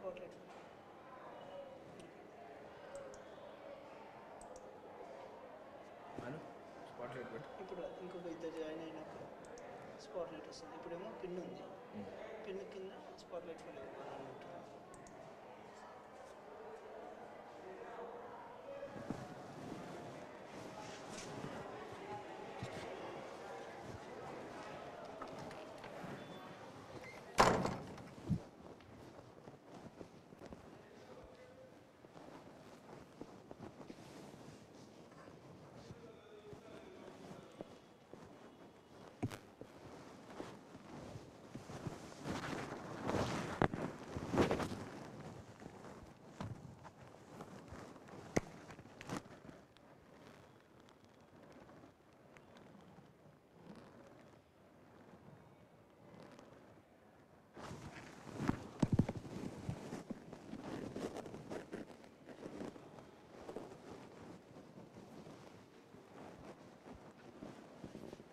spotlight. Spotlight పెట్టి ఇప్పుడు ఇంకొక ఇద్దరు జాయిన్ అయినాక స్పాట్లైట్ వస్తుంది. ఇప్పుడేమో పిన్ ఉంది, పిన్ కింద స్పాట్లైట్ ఫైల్ ఉంటుంది.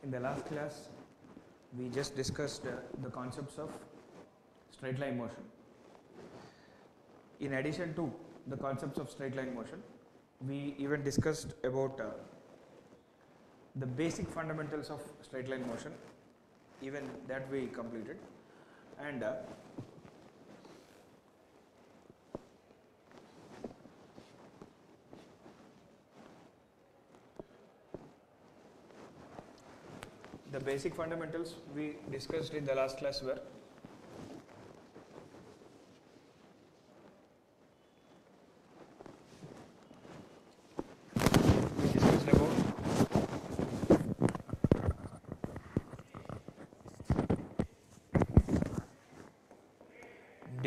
In the last class, we just discussed the concepts of straight line motion. In addition to the concepts of straight line motion, we even discussed about the basic fundamentals of straight line motion. Even that we completed, and the basic fundamentals we discussed in the last class were we discussed about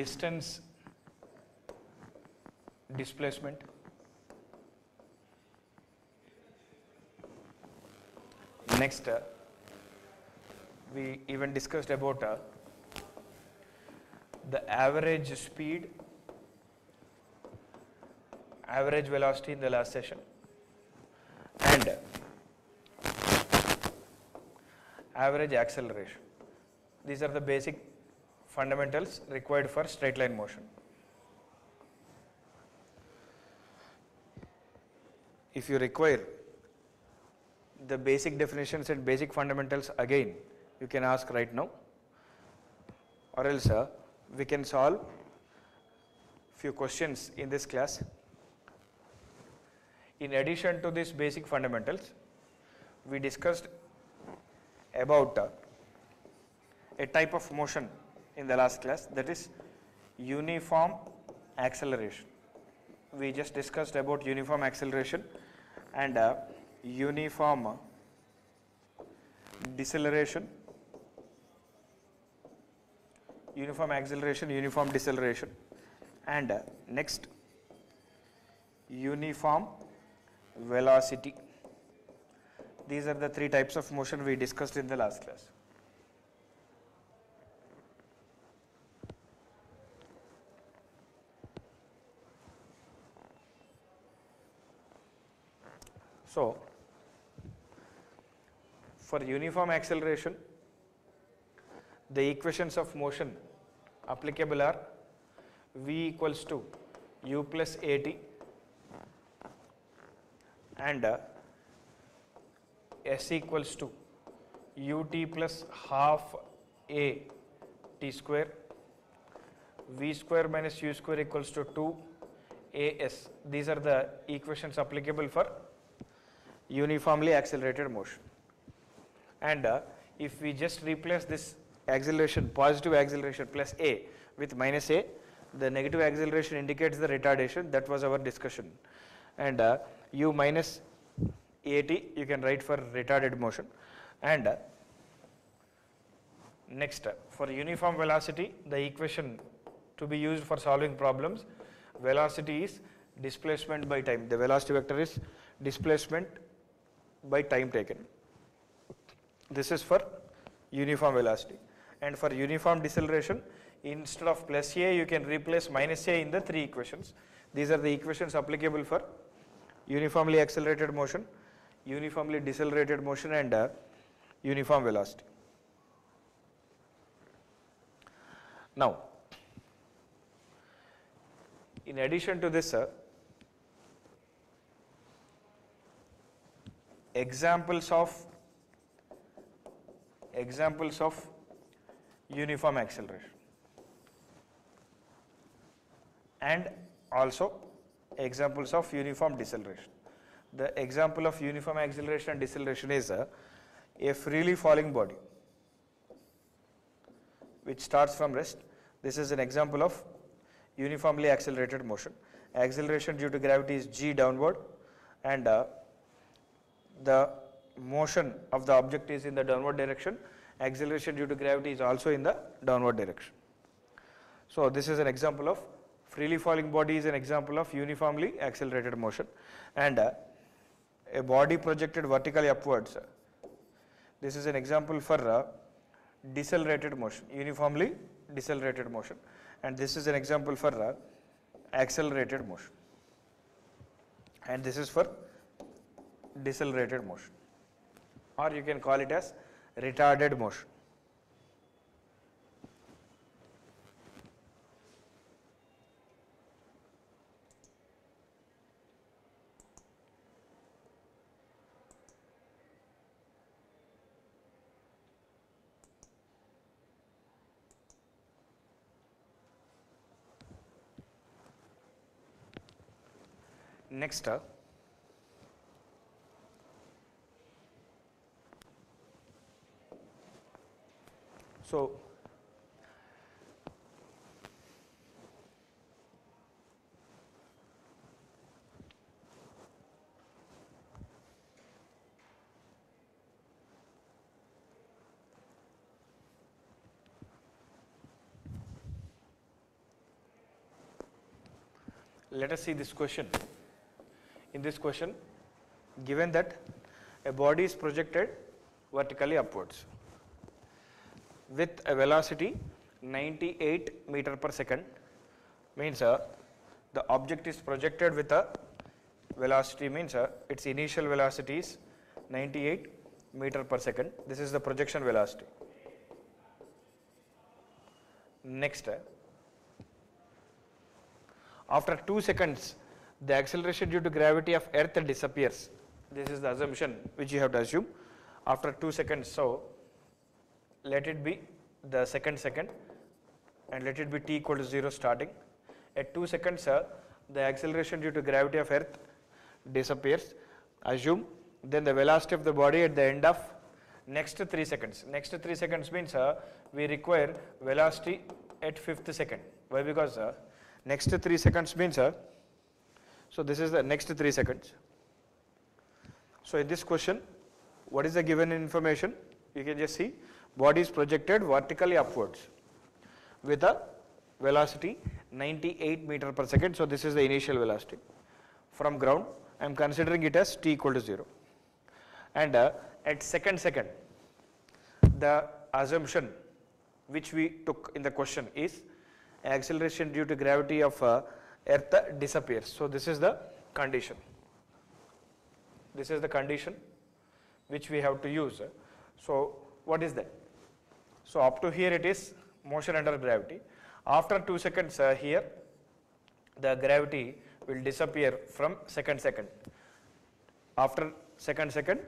distance displacement, next we even discussed about the average speed, average velocity in the last session, and average acceleration. These are the basic fundamentals required for straight line motion. If you require the basic definitions and basic fundamentals again, you can ask right now, or else we can solve few questions in this class. In addition to these basic fundamentals, we discussed about a type of motion in the last class, that is uniform acceleration. We just discussed about uniform acceleration and uniform deceleration, uniform acceleration, uniform deceleration, and next uniform velocity. These are the three types of motion we discussed in the last class. So, for uniform acceleration, the equations of motion applicable are V equals to U plus AT and S equals to ut plus half a t square, V square minus U square equals to 2 as. These are the equations applicable for uniformly accelerated motion. And if we just replace this acceleration, positive acceleration plus a with minus a, the negative acceleration indicates the retardation. That was our discussion. And u minus at you can write for retarded motion. And next, for uniform velocity, the equation to be used for solving problems, velocity is displacement by time. The velocity vector is displacement by time taken. This is for uniform velocity. And for uniform deceleration, instead of plus a, you can replace minus a in the three equations. These are the equations applicable for uniformly accelerated motion, uniformly decelerated motion, and uniform velocity. Now, In addition to this, examples of uniform acceleration and also examples of uniform deceleration. The example of uniform acceleration and deceleration is a freely falling body which starts from rest. This is an example of uniformly accelerated motion. Acceleration due to gravity is g downward, and the motion of the object is in the downward direction. Acceleration due to gravity is also in the downward direction. So this is an example of freely falling body, is an example of uniformly accelerated motion, and a body projected vertically upwards. This is an example for decelerated motion, uniformly decelerated motion, and this is an example for accelerated motion, and this is for decelerated motion, or you can call it as retarded motion. Next, so let us see this question. In this question, given that a body is projected vertically upwards with a velocity 98 meter per second, means the object is projected with a velocity, means its initial velocity is 98 meter per second. This is the projection velocity. Next, after 2 seconds, the acceleration due to gravity of earth disappears. This is the assumption which you have to assume. After 2 seconds, so let it be the second and let it be t equal to 0 starting. At 2 seconds, the acceleration due to gravity of earth disappears. Assume then the velocity of the body at the end of next 3 seconds. Next 3 seconds means we require velocity at 5th second. Why? Because next 3 seconds means so this is the next 3 seconds. So in this question, what is the given information? You can just see body is projected vertically upwards with a velocity 98 meter per second. So this is the initial velocity from ground. I am considering it as t equal to 0. And at second, the assumption which we took in the question is acceleration due to gravity of earth disappears. So this is the condition. This is the condition which we have to use. So what is that? So up to here it is motion under gravity. After 2 seconds here the gravity will disappear from second. After second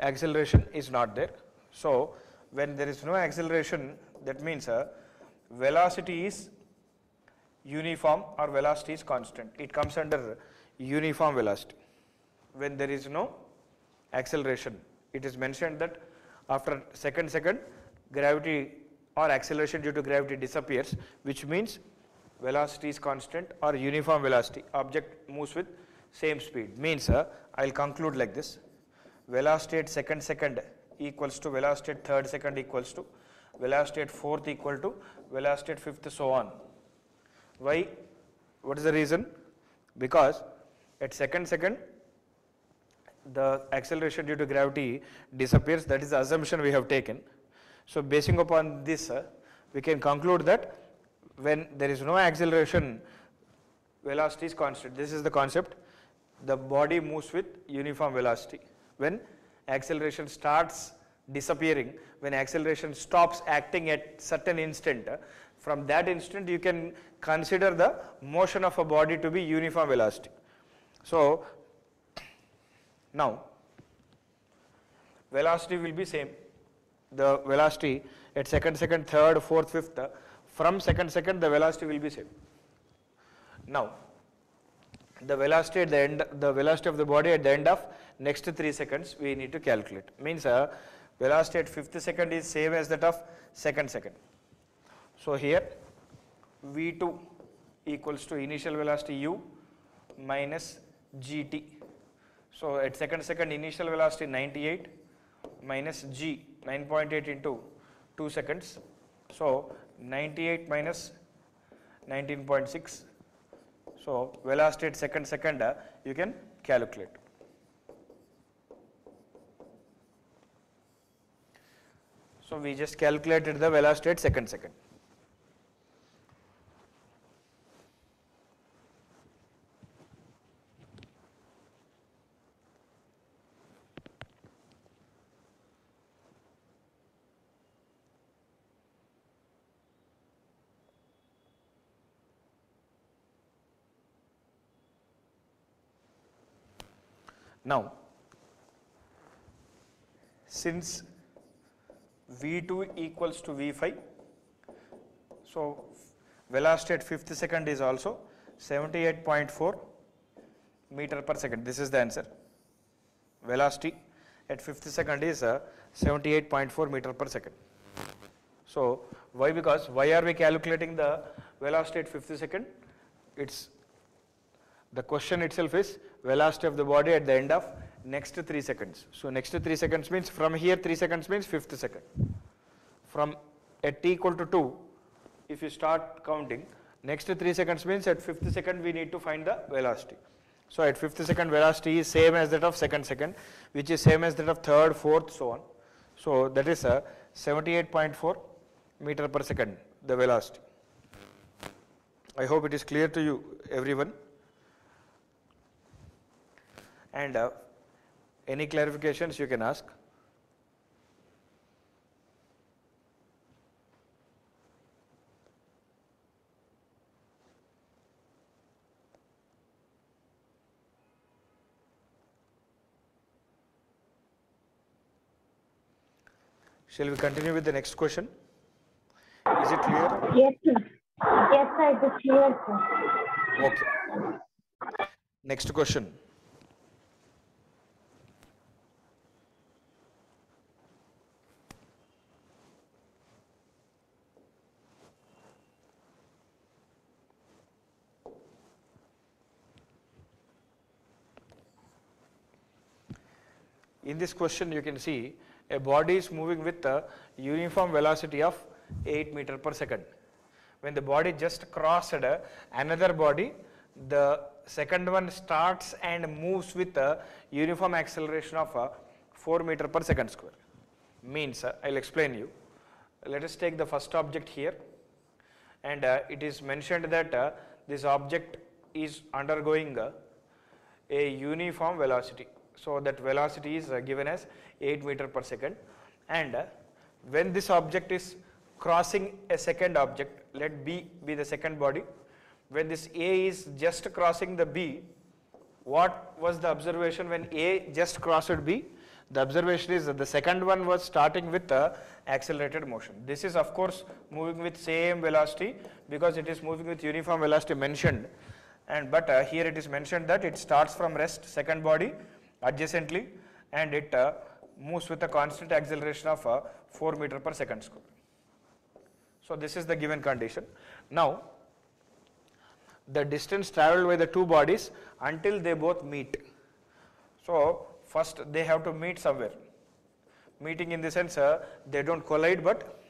acceleration is not there. So when there is no acceleration, that means velocity is uniform or velocity is constant. It comes under uniform velocity. When there is no acceleration, it is mentioned that after second gravity or acceleration due to gravity disappears, which means velocity is constant or uniform velocity. Object moves with same speed. Means I will conclude like this: velocity at second equals to velocity at third second equals to velocity at fourth equal to velocity at fifth, so on. Why? What is the reason? Because at second the acceleration due to gravity disappears. That is the assumption we have taken. So basing upon this, we can conclude that when there is no acceleration, velocity is constant. This is the concept. The body moves with uniform velocity. When acceleration starts disappearing, when acceleration stops acting at certain instant, From that instant you can consider the motion of a body to be uniform velocity. So now velocity will be same. The velocity at second, third, fourth, fifth, from second the velocity will be same. Now the velocity at the end, the velocity of the body at the end of next 3 seconds we need to calculate. Means velocity at 5th second is same as that of second. So here V2 equals to initial velocity u minus gt. So at second initial velocity 98 minus g 9.8 into 2 seconds. So 98 minus 19.6. So velocity at second you can calculate. So we just calculated the velocity at second. Now, since V2 equals to V5, so velocity at 5th second is also 78.4 meter per second. This is the answer. Velocity at 5th second is 78.4 meter per second. So why? Because why are we calculating the velocity at 5th second? It's the question itself is velocity of the body at the end of next 3 seconds. So next 3 seconds means from here 3 seconds means 5th second. From at t equal to 2, if you start counting, next 3 seconds means at 5th second we need to find the velocity. So at 5th second velocity is same as that of second, which is same as that of third, fourth, so on. So that is 78.4 meter per second, the velocity. I hope it is clear to you, everyone. And any clarifications you can ask. Shall we continue with the next question? Is it clear? Yes, sir. Yes, sir. It is clear, sir. Okay. Next question. In this question you can see a body is moving with a uniform velocity of 8 meter per second. When the body just crossed another body, the second one starts and moves with a uniform acceleration of 4 meter per second square. Means, I'll explain you. Let us take the first object here, and it is mentioned that this object is undergoing a uniform velocity. So that velocity is given as 8 meter per second, and when this object is crossing a second object, let B be the second body, when this A is just crossing the B, what was the observation when A just crossed B? The observation is that the second one was starting with accelerated motion. This is of course moving with same velocity because it is moving with uniform velocity mentioned, and but here it is mentioned that it starts from rest, second body adjacently, and it moves with a constant acceleration of 4 meter per second square. So this is the given condition. Now the distance traveled by the two bodies until they both meet. So first they have to meet somewhere. Meeting in the sense they don't collide, but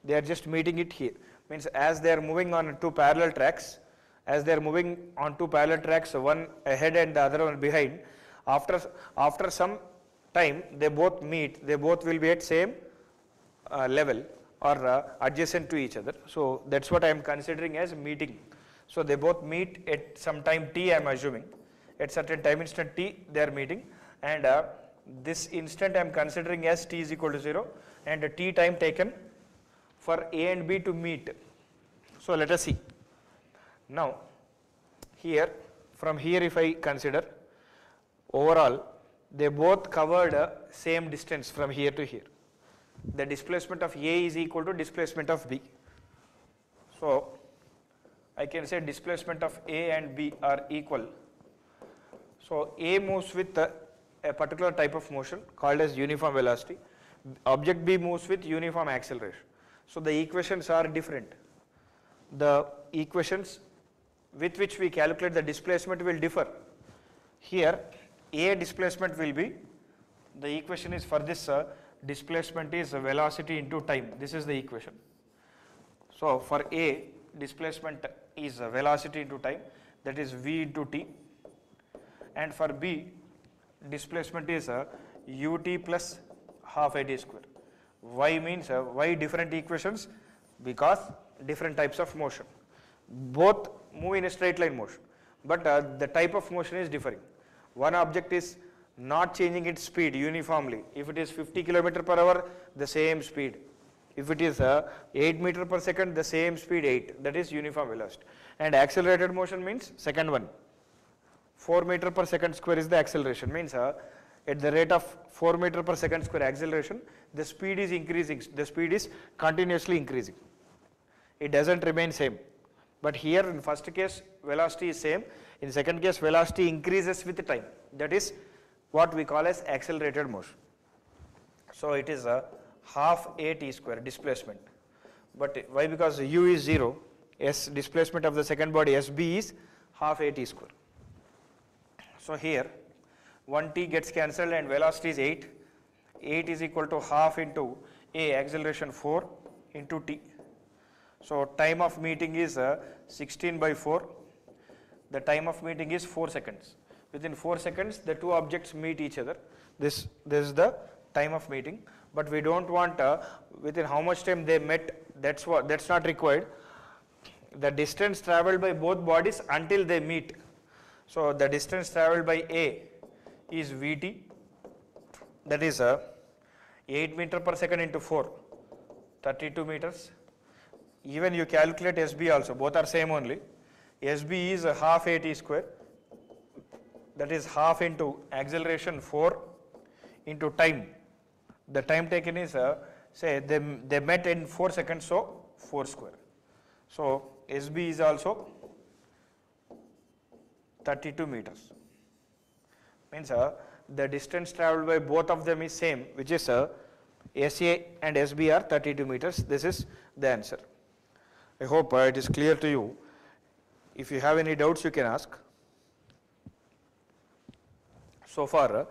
they are just meeting it here. Means as they are moving on two parallel tracks, one ahead and the other one behind, after some time they both meet, they both will be at same level or adjacent to each other. So that's what I am considering as meeting. So they both meet at some time t, I am assuming. At certain time instant t they are meeting, and this instant I am considering as t is equal to 0, and t time taken for A and B to meet. So let us see. Now, here, from here if I consider, overall, they both covered same distance from here to here. The displacement of A is equal to displacement of B. So, I can say displacement of A and B are equal. So, A moves with a particular type of motion called as uniform velocity. Object B moves with uniform acceleration. So, the equations are different. The equations with which we calculate the displacement will differ. Here, A displacement will be, the equation is for this displacement is velocity into time. This is the equation. So, for A, displacement is velocity into time, that is V into T. And for B, displacement is ut plus half a t square. Why means why different equations? Because different types of motion. Both move in a straight line motion, but the type of motion is differing. One object is not changing its speed uniformly. If it is 50 km per hour, the same speed. If it is 8 meter per second, the same speed 8. That is uniform velocity. And accelerated motion means second one. 4 meter per second square is the acceleration. Means at the rate of 4 meter per second square acceleration, the speed is increasing. The speed is continuously increasing. It doesn't remain same. But here in first case, velocity is same. In second case, velocity increases with time. That is what we call as accelerated motion. So it is a half a t square displacement. But why? Because u is 0, s displacement of the second body sb is half a t square. So here 1t gets cancelled and velocity is 8. 8 is equal to half into a acceleration 4 into t. So time of meeting is 16 by 4. The time of meeting is 4 seconds. Within 4 seconds, the two objects meet each other. This is the time of meeting. But we don't want within how much time they met. That's not required. The distance traveled by both bodies until they meet. So the distance traveled by A is Vt. That is 8 meter per second into 4, 32 meters. Even you calculate SB also, both are same only. SB is half a t square, that is half into acceleration 4 into time. The time taken is, say they met in 4 seconds, so 4 square. So SB is also 32 meters. Means the distance traveled by both of them is same, which is SA and SB are 32 meters. This is the answer. I hope it is clear to you. If you have any doubts, you can ask. So far,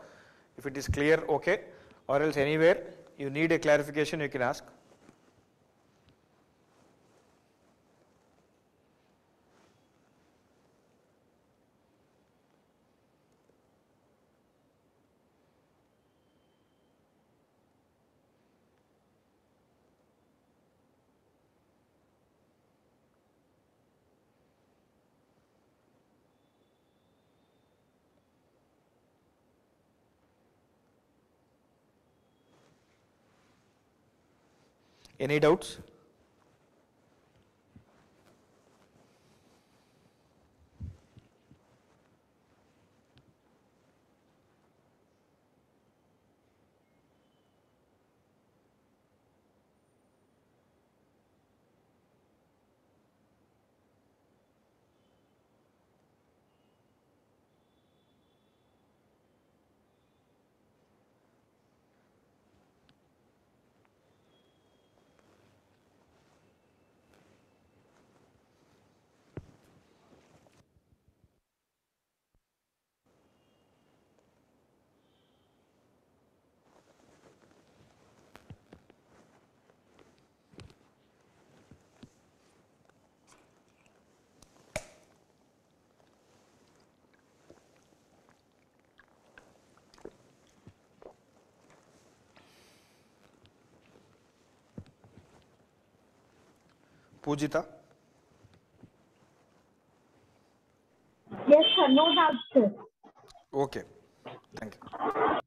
if it is clear, okay, or else anywhere you need a clarification, you can ask. Any doubts? Pujita? Yes, sir. No doubt, sir. Okay. Thank you.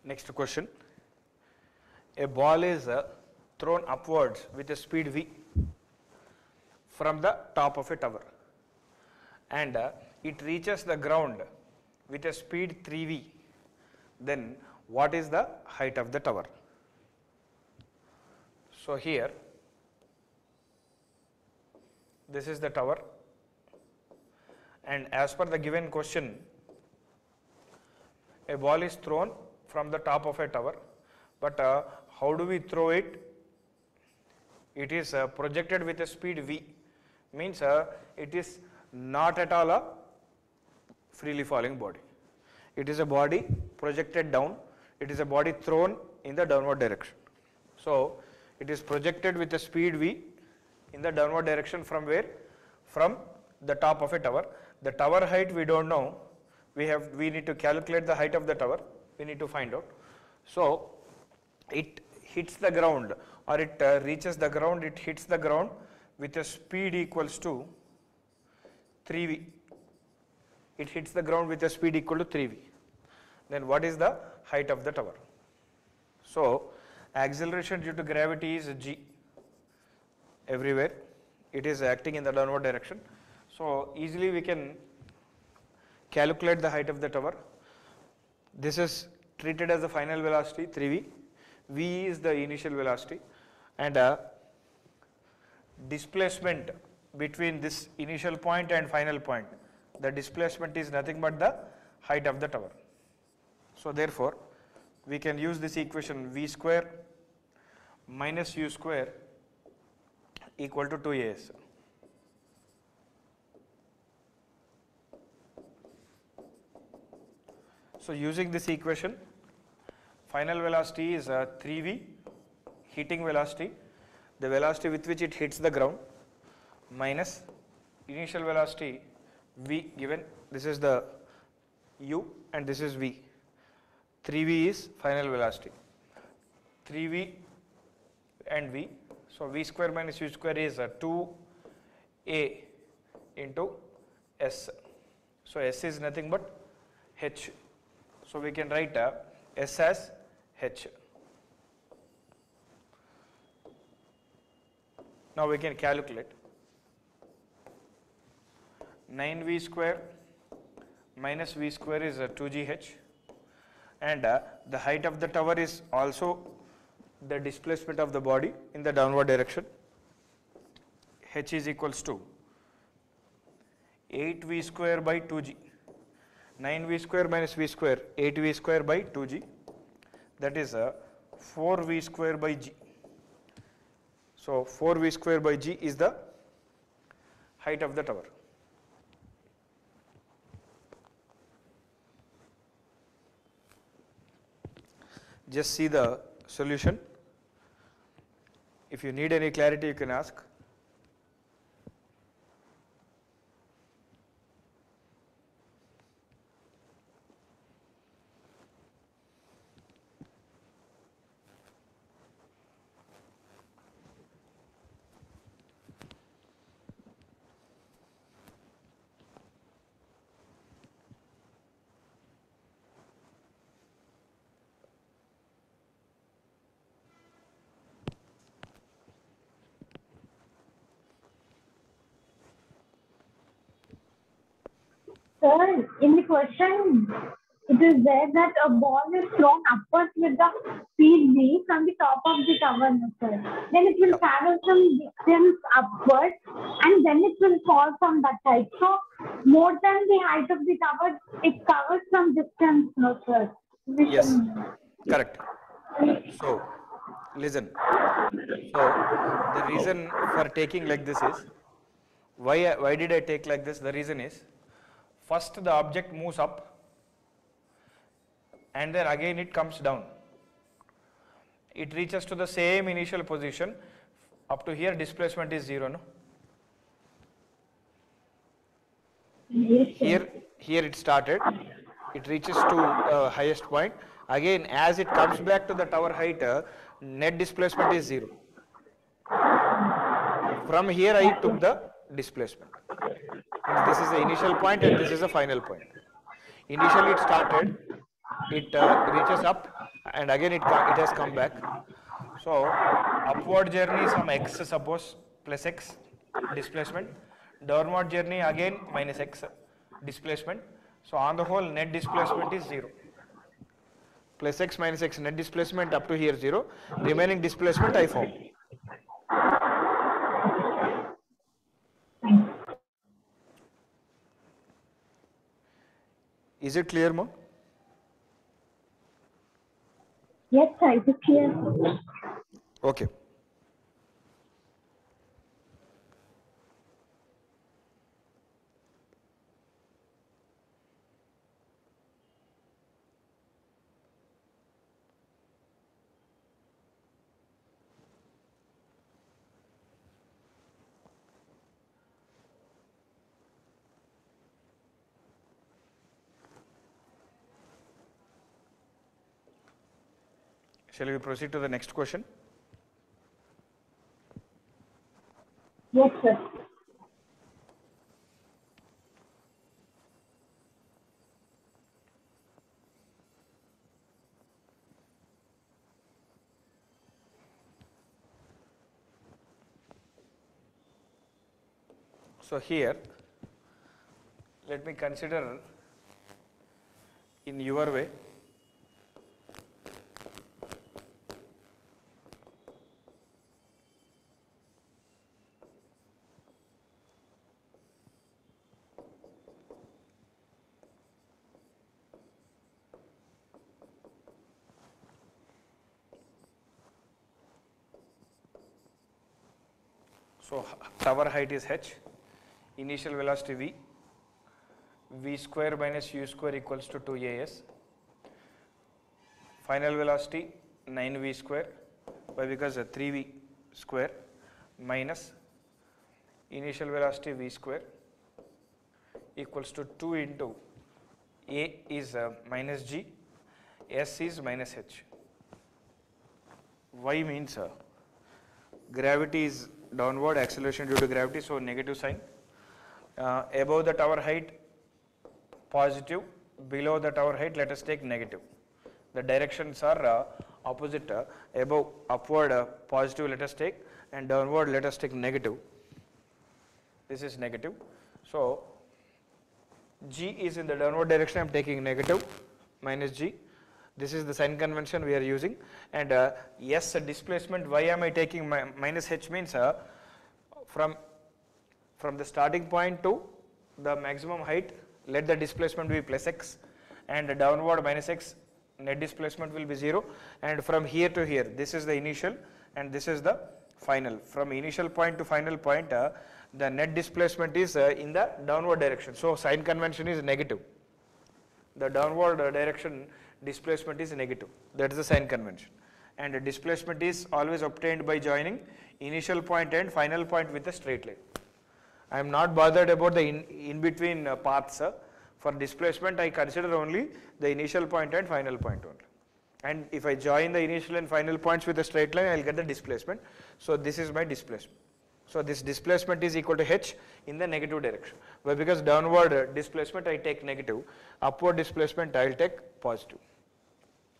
Next question. A ball is thrown upwards with a speed v from the top of a tower, and it reaches the ground with a speed 3v. Then what is the height of the tower? So here, this is the tower, and as per the given question, a ball is thrown from the top of a tower, but how do we throw it? It is projected with a speed v, means it is not at all a freely falling body. It is a body projected down, it is a body thrown in the downward direction. So it is projected with a speed v in the downward direction from where? From the top of a tower. The tower height we don't know, we need to calculate the height of the tower, we need to find out. So it hits the ground, or it reaches the ground, it hits the ground with a speed equals to 3v. It hits the ground with a speed equal to 3v. Then what is the height of the tower? So acceleration due to gravity is g everywhere. It is acting in the downward direction. So easily we can calculate the height of the tower. This is treated as the final velocity 3v. V is the initial velocity, and displacement between this initial point and final point, the displacement is nothing but the height of the tower. So therefore we can use this equation v square minus u square equal to 2as. So using this equation, final velocity is 3v, heating velocity, the velocity with which it hits the ground, minus initial velocity v given, this is the u and this is v. 3v is final velocity, 3v and v. So v square minus u square is 2a into s. So s is nothing but h. So we can write s as h. Now we can calculate 9v square minus v square is 2gh, and the height of the tower is also the displacement of the body in the downward direction. H is equals to 8v square by 2g. 9v square minus v square, 8v square by 2g, that is 4v square by g. So 4v square by g is the height of the tower. Just see the solution. If you need any clarity, you can ask. Sir, in the question, it is there that a ball is thrown upwards with the speed v from the top of the tower, no, sir. Then it will travel some distance upwards, and then it will fall from that height. So more than the height of the tower, it covers some distance, no, sir. Yes, correct. So listen. So the reason for taking like this is, why did I take like this? The reason is, first the object moves up and then again it comes down. It reaches to the same initial position. Up to here displacement is 0, no? Here it started, it reaches to highest point. Again, as it comes back to the tower height, net displacement is 0. From here I took the displacement. This is the initial point and this is the final point. Initially it started, it reaches up, and again it has come back. So upward journey some x, suppose plus x displacement, downward journey again minus x displacement. So on the whole net displacement is 0. Plus x minus x, net displacement up to here 0, remaining displacement I found. Is it clear, Ma? Yes, sir, it is clear. Okay. Shall we proceed to the next question? Yes, sir. So here, let me consider in your way. So tower height is h, initial velocity v, v square minus u square equals to 2as, final velocity 9v square, why, because 3v square minus initial velocity v square equals to 2 into a is minus g, s is minus h. Y means gravity is downward, acceleration due to gravity, so negative sign. Above the tower height positive, below the tower height let us take negative. The directions are opposite. Above upward positive let us take, and downward let us take negative. This is negative. So g is in the downward direction, I am taking negative minus g. This is the sign convention we are using, and yes, displacement, why am I taking minus h means from the starting point to the maximum height let the displacement be plus x, and downward minus x, net displacement will be 0, and from here to here this is the initial and this is the final. From initial point to final point the net displacement is in the downward direction, so sign convention is negative. The downward direction displacement is negative, that is the sign convention, and the displacement is always obtained by joining initial point and final point with a straight line. I am not bothered about the in between paths. For displacement I consider only the initial point and final point only, and if I join the initial and final points with a straight line I will get the displacement. So this is my displacement. So this displacement is equal to h in the negative direction, but because downward displacement I take negative, upward displacement I will take positive.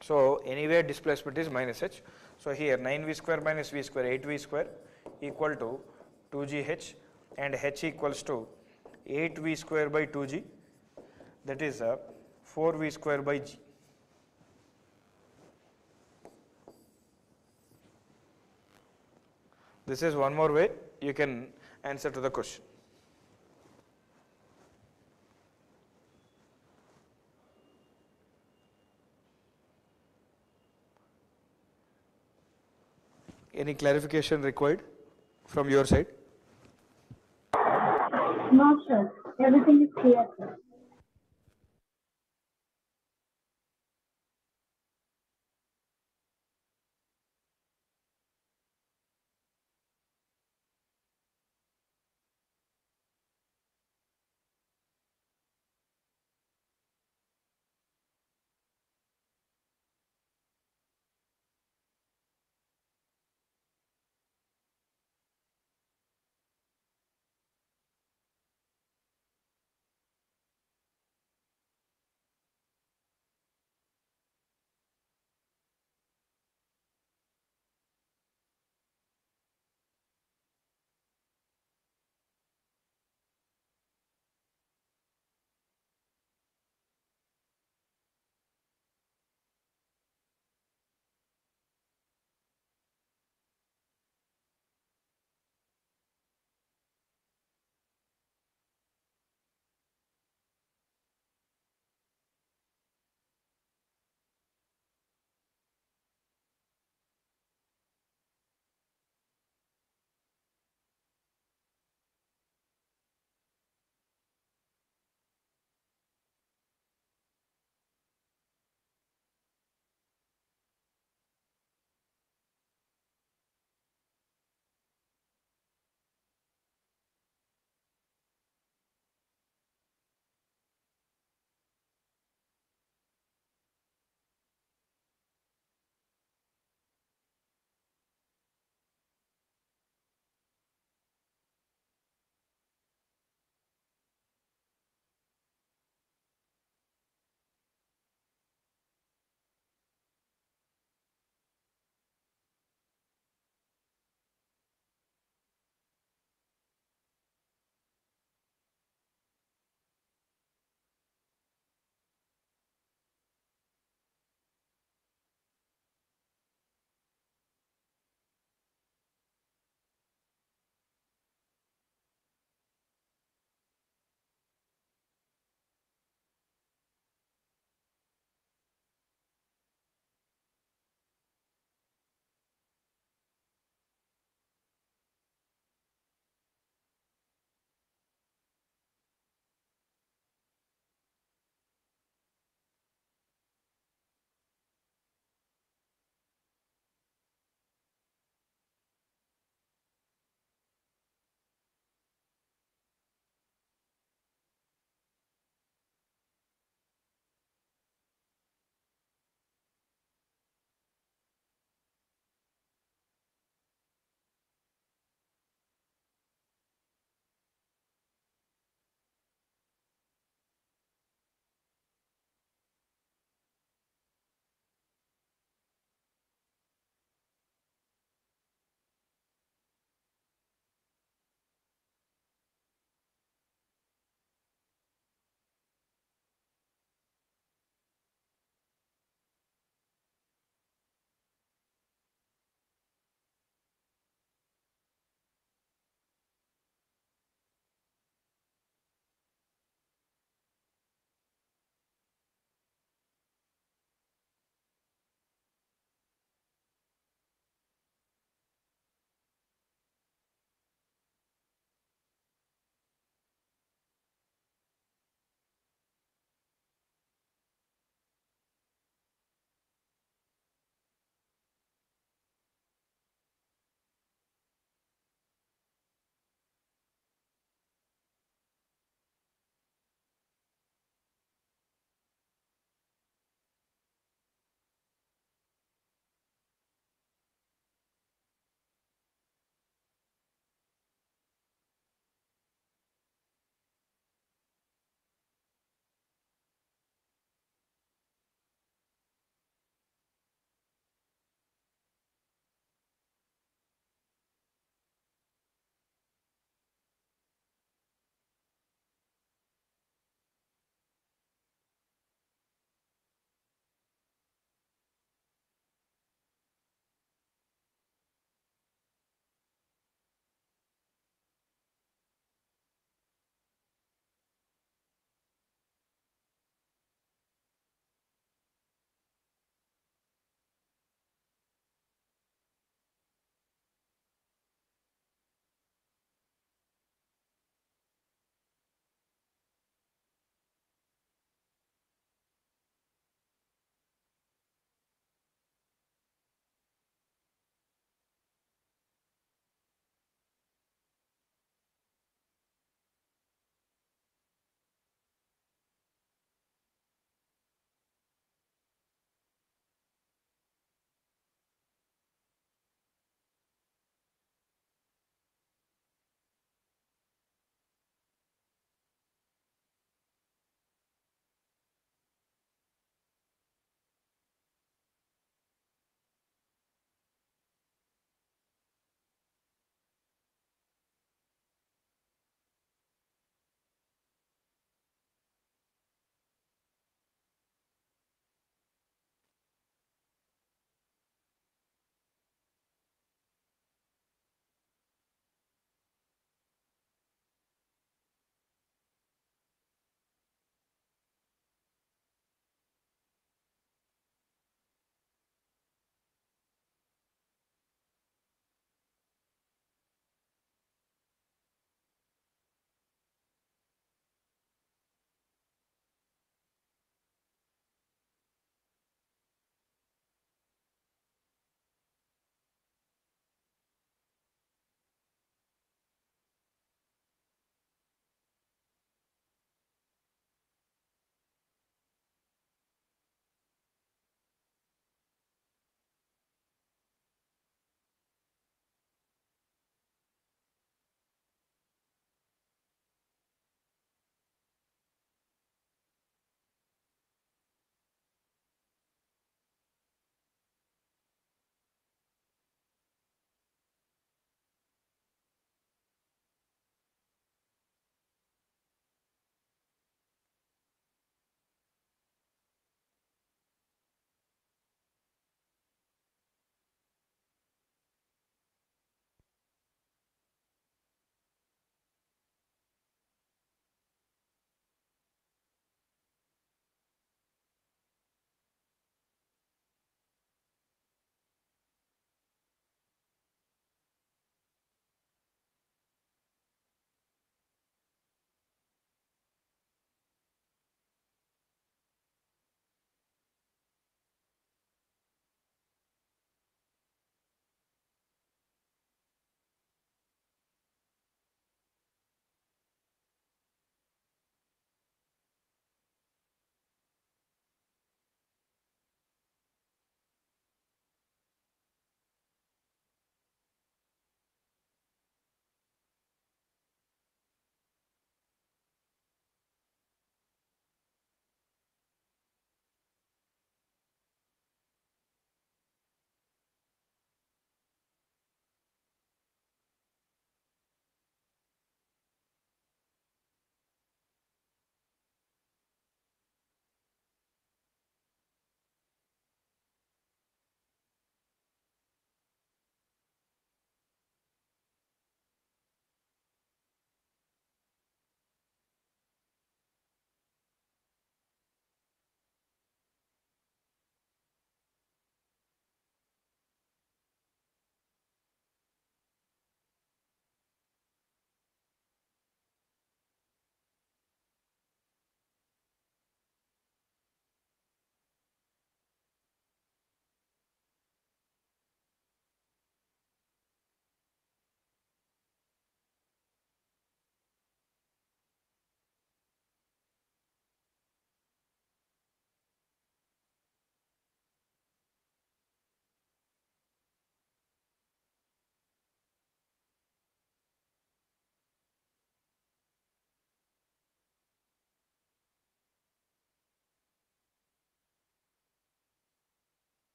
So anyway displacement is minus h. So here 9v square minus v square, 8v square equal to 2gh, and h equals to 8v square by 2g, that is 4v square by g. This is one more way you can answer to the question. Any clarification required from your side? No, sir. Everything is clear, sir.